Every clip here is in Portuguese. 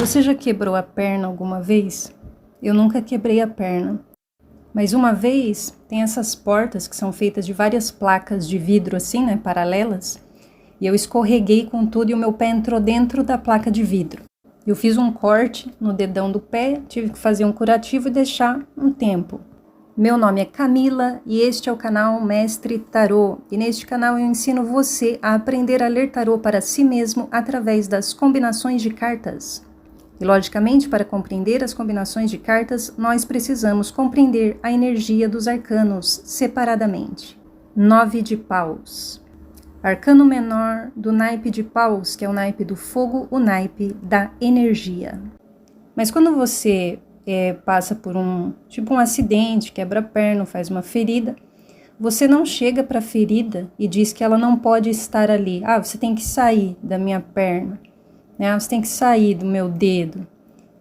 Você já quebrou a perna alguma vez? Eu nunca quebrei a perna. Mas uma vez, tem essas portas que são feitas de várias placas de vidro assim, né, paralelas. E eu escorreguei com tudo e o meu pé entrou dentro da placa de vidro. Eu fiz um corte no dedão do pé, tive que fazer um curativo e deixar um tempo. Meu nome é Camila e este é o canal Mestre Tarô. E neste canal eu ensino você a aprender a ler tarô para si mesmo através das combinações de cartas. E logicamente, para compreender as combinações de cartas, nós precisamos compreender a energia dos arcanos separadamente. 9 de paus. Arcano menor do naipe de paus, que é o naipe do fogo, o naipe da energia. Mas quando você passa por um acidente, quebra a perna, faz uma ferida, você não chega para a ferida e diz que ela não pode estar ali. Ah, você tem que sair da minha perna. Você tem que sair do meu dedo.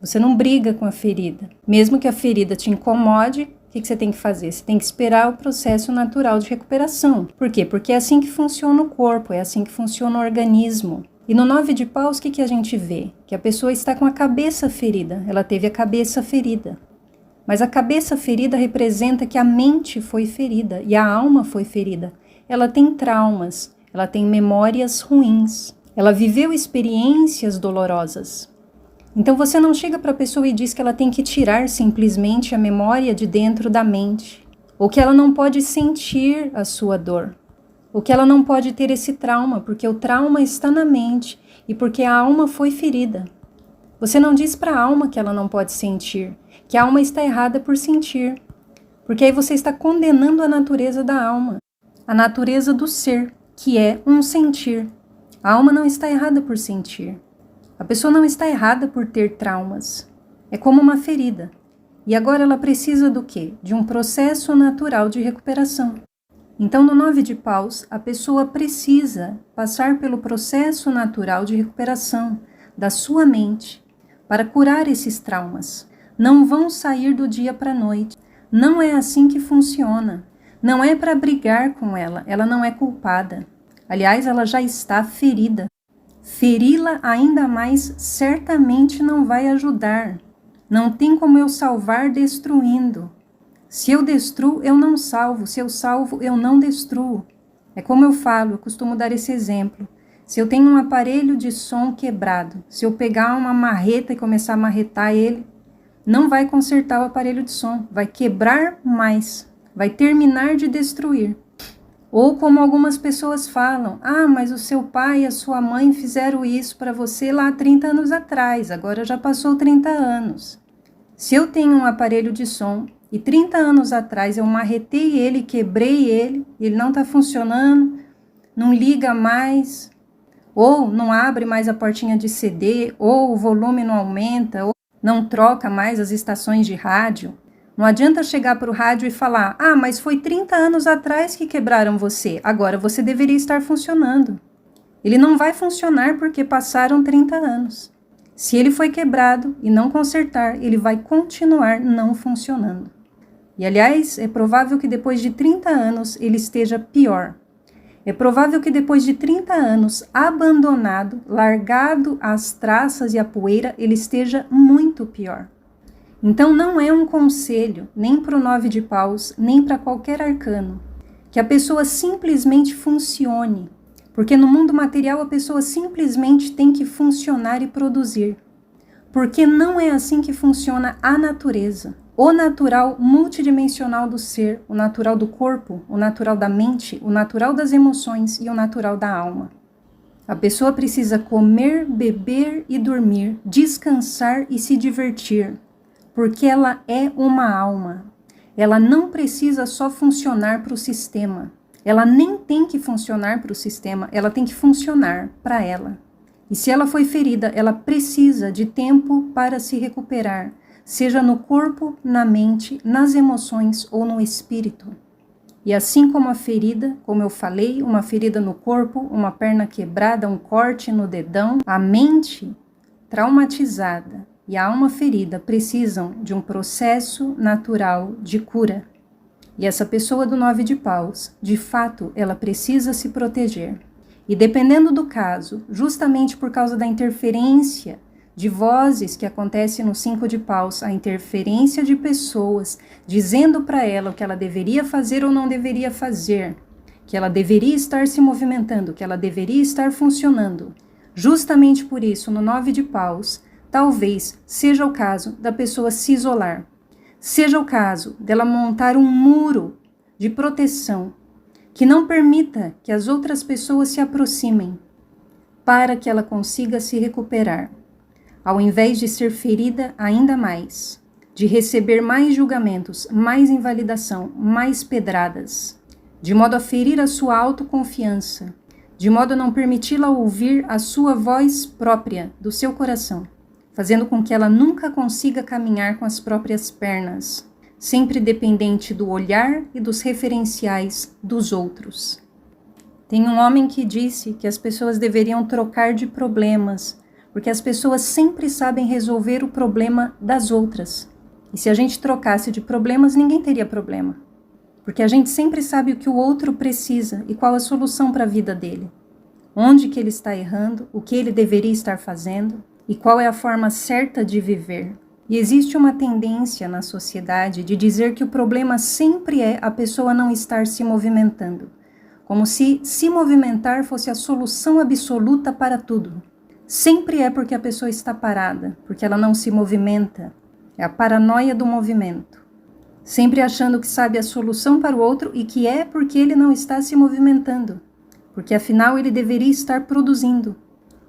Você não briga com a ferida. Mesmo que a ferida te incomode, o que você tem que fazer? Você tem que esperar o processo natural de recuperação. Por quê? Porque é assim que funciona o corpo, é assim que funciona o organismo. E no 9 de paus, o que a gente vê? Que a pessoa está com a cabeça ferida. Ela teve a cabeça ferida. Mas a cabeça ferida representa que a mente foi ferida e a alma foi ferida. Ela tem traumas, ela tem memórias ruins. Ela viveu experiências dolorosas. Então você não chega para a pessoa e diz que ela tem que tirar simplesmente a memória de dentro da mente, ou que ela não pode sentir a sua dor, ou que ela não pode ter esse trauma, porque o trauma está na mente e porque a alma foi ferida. Você não diz para a alma que ela não pode sentir, que a alma está errada por sentir, porque aí você está condenando a natureza da alma, a natureza do ser, que é um sentir. A alma não está errada por sentir. A pessoa não está errada por ter traumas. É como uma ferida. E agora ela precisa do quê? De um processo natural de recuperação. Então, no 9 de paus, a pessoa precisa passar pelo processo natural de recuperação da sua mente para curar esses traumas. Não vão sair do dia para a noite. Não é assim que funciona. Não é para brigar com ela. Ela não é culpada. Aliás, ela já está ferida. Feri-la ainda mais certamente não vai ajudar. Não tem como eu salvar destruindo. Se eu destruo, eu não salvo. Se eu salvo, eu não destruo. É como eu falo, eu costumo dar esse exemplo. Se eu tenho um aparelho de som quebrado, se eu pegar uma marreta e começar a marretar ele, não vai consertar o aparelho de som. Vai quebrar mais. Vai terminar de destruir. Ou como algumas pessoas falam, mas o seu pai e a sua mãe fizeram isso para você lá há 30 anos atrás, agora já passou 30 anos. Se eu tenho um aparelho de som e 30 anos atrás eu marretei ele, quebrei ele, ele não está funcionando, não liga mais, ou não abre mais a portinha de CD, ou o volume não aumenta, ou não troca mais as estações de rádio, não adianta chegar para o rádio e falar, mas foi 30 anos atrás que quebraram você, agora você deveria estar funcionando. Ele não vai funcionar porque passaram 30 anos. Se ele foi quebrado e não consertar, ele vai continuar não funcionando. E aliás, é provável que depois de 30 anos ele esteja pior. É provável que depois de 30 anos, abandonado, largado às traças e à poeira, ele esteja muito pior. Então não é um conselho, nem para o 9 de paus, nem para qualquer arcano, que a pessoa simplesmente funcione, porque no mundo material a pessoa simplesmente tem que funcionar e produzir, porque não é assim que funciona a natureza, o natural multidimensional do ser, o natural do corpo, o natural da mente, o natural das emoções e o natural da alma. A pessoa precisa comer, beber e dormir, descansar e se divertir, porque ela é uma alma. Ela não precisa só funcionar para o sistema. Ela nem tem que funcionar para o sistema, ela tem que funcionar para ela. E se ela foi ferida, ela precisa de tempo para se recuperar, seja no corpo, na mente, nas emoções ou no espírito. E assim como a ferida, como eu falei, uma ferida no corpo, uma perna quebrada, um corte no dedão, a mente traumatizada e a alma ferida precisam de um processo natural de cura. E essa pessoa do 9 de paus, de fato, ela precisa se proteger. E dependendo do caso, justamente por causa da interferência de vozes que acontecem no 5 de paus, a interferência de pessoas dizendo para ela o que ela deveria fazer ou não deveria fazer, que ela deveria estar se movimentando, que ela deveria estar funcionando. Justamente por isso, no 9 de paus, talvez seja o caso da pessoa se isolar, seja o caso dela montar um muro de proteção que não permita que as outras pessoas se aproximem, para que ela consiga se recuperar, ao invés de ser ferida ainda mais, de receber mais julgamentos, mais invalidação, mais pedradas, de modo a ferir a sua autoconfiança, de modo a não permiti-la ouvir a sua voz própria do seu coração, fazendo com que ela nunca consiga caminhar com as próprias pernas, sempre dependente do olhar e dos referenciais dos outros. Tem um homem que disse que as pessoas deveriam trocar de problemas, porque as pessoas sempre sabem resolver o problema das outras. E se a gente trocasse de problemas, ninguém teria problema. Porque a gente sempre sabe o que o outro precisa e qual a solução para a vida dele. Onde que ele está errando, o que ele deveria estar fazendo e qual é a forma certa de viver. E existe uma tendência na sociedade de dizer que o problema sempre é a pessoa não estar se movimentando. Como se movimentar fosse a solução absoluta para tudo. Sempre é porque a pessoa está parada, porque ela não se movimenta. É a paranoia do movimento. Sempre achando que sabe a solução para o outro e que é porque ele não está se movimentando. Porque afinal ele deveria estar produzindo.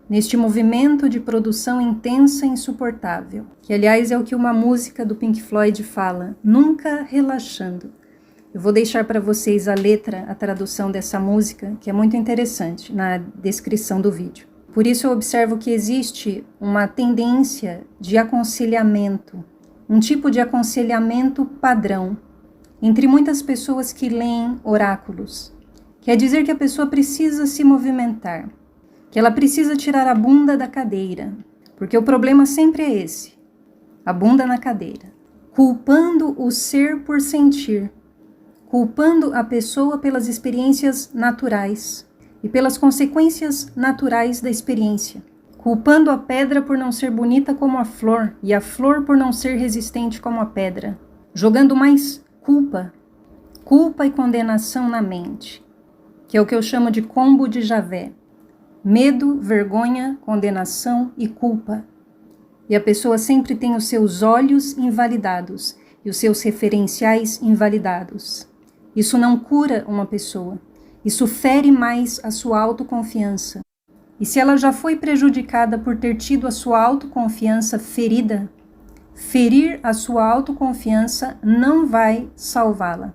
Neste movimento de produção intensa e insuportável. Que aliás é o que uma música do Pink Floyd fala, nunca relaxando. Eu vou deixar para vocês a letra, a tradução dessa música, que é muito interessante, na descrição do vídeo. Por isso eu observo que existe uma tendência de aconselhamento, um tipo de aconselhamento padrão, entre muitas pessoas que leem oráculos. Quer dizer que a pessoa precisa se movimentar, que ela precisa tirar a bunda da cadeira, porque o problema sempre é esse, a bunda na cadeira, culpando o ser por sentir, culpando a pessoa pelas experiências naturais e pelas consequências naturais da experiência, culpando a pedra por não ser bonita como a flor e a flor por não ser resistente como a pedra, jogando mais culpa e condenação na mente, que é o que eu chamo de combo de Javé, medo, vergonha, condenação e culpa. E a pessoa sempre tem os seus olhos invalidados e os seus referenciais invalidados. Isso não cura uma pessoa. Isso fere mais a sua autoconfiança. E se ela já foi prejudicada por ter tido a sua autoconfiança ferida, ferir a sua autoconfiança não vai salvá-la.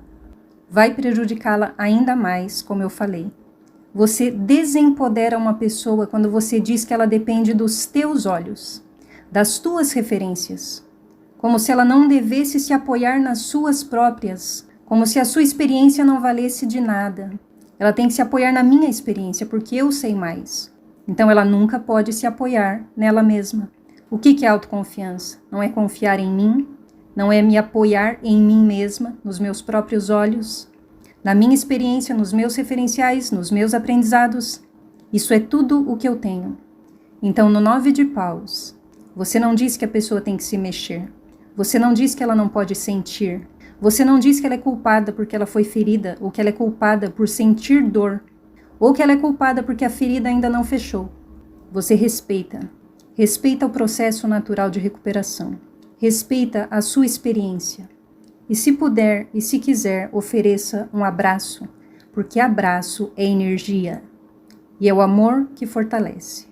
Vai prejudicá-la ainda mais, como eu falei. Você desempodera uma pessoa quando você diz que ela depende dos teus olhos, das tuas referências, como se ela não devesse se apoiar nas suas próprias, como se a sua experiência não valesse de nada. Ela tem que se apoiar na minha experiência, porque eu sei mais. Então ela nunca pode se apoiar nela mesma. O que é autoconfiança? Não é confiar em mim, não é me apoiar em mim mesma, nos meus próprios olhos, na minha experiência, nos meus referenciais, nos meus aprendizados. Isso é tudo o que eu tenho. Então, no 9 de paus, você não diz que a pessoa tem que se mexer. Você não diz que ela não pode sentir. Você não diz que ela é culpada porque ela foi ferida, ou que ela é culpada por sentir dor, ou que ela é culpada porque a ferida ainda não fechou. Você respeita o processo natural de recuperação. Respeita a sua experiência. E se puder e se quiser, ofereça um abraço, porque abraço é energia. E é o amor que fortalece.